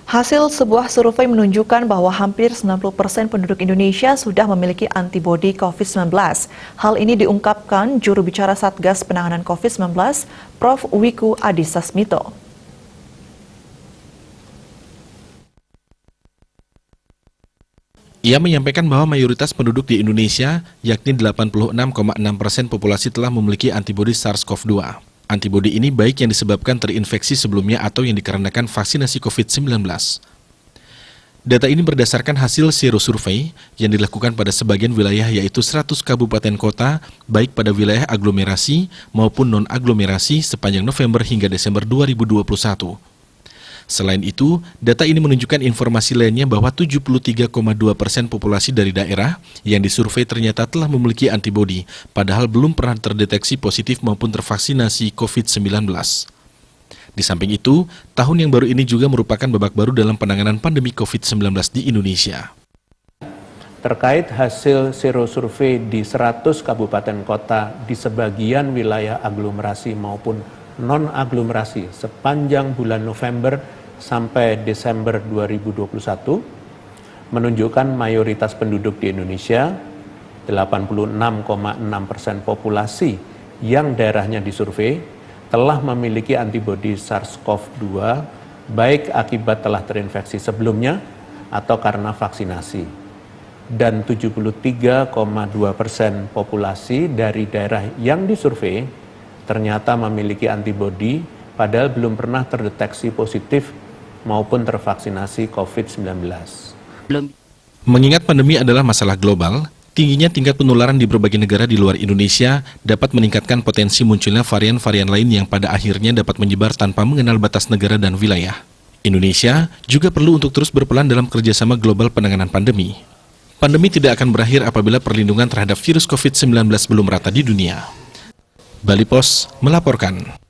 Hasil sebuah survei menunjukkan bahwa hampir 90% penduduk Indonesia sudah memiliki antibodi COVID-19. Hal ini diungkapkan juru bicara Satgas Penanganan COVID-19, Prof. Wiku Adhisa Smito. Ia menyampaikan bahwa mayoritas penduduk di Indonesia, yakni 86,6% populasi telah memiliki antibodi SARS-CoV-2. Antibodi ini baik yang disebabkan terinfeksi sebelumnya atau yang dikarenakan vaksinasi COVID-19. Data ini berdasarkan hasil serosurvei yang dilakukan pada sebagian wilayah yaitu 100 kabupaten kota, baik pada wilayah aglomerasi maupun non-aglomerasi sepanjang November hingga Desember 2021. Selain itu, data ini menunjukkan informasi lainnya bahwa 73,2% populasi dari daerah yang disurvei ternyata telah memiliki antibodi, padahal belum pernah terdeteksi positif maupun tervaksinasi COVID-19. Di samping itu, tahun yang baru ini juga merupakan babak baru dalam penanganan pandemi COVID-19 di Indonesia. Terkait hasil serosurvei di 100 kabupaten kota di sebagian wilayah aglomerasi maupun non-aglomerasi sepanjang bulan November sampai Desember 2021 menunjukkan mayoritas penduduk di Indonesia, 86,6% populasi yang daerahnya disurvei telah memiliki antibodi SARS-CoV-2 baik akibat telah terinfeksi sebelumnya atau karena vaksinasi. Dan 73,2% populasi dari daerah yang disurvei ternyata memiliki antibodi padahal belum pernah terdeteksi positif maupun tervaksinasi COVID-19. Mengingat pandemi adalah masalah global, tingginya tingkat penularan di berbagai negara di luar Indonesia dapat meningkatkan potensi munculnya varian-varian lain yang pada akhirnya dapat menyebar tanpa mengenal batas negara dan wilayah. Indonesia juga perlu untuk terus berperan dalam kerjasama global penanganan pandemi. Pandemi tidak akan berakhir apabila perlindungan terhadap virus COVID-19 belum merata di dunia. Bali Pos melaporkan.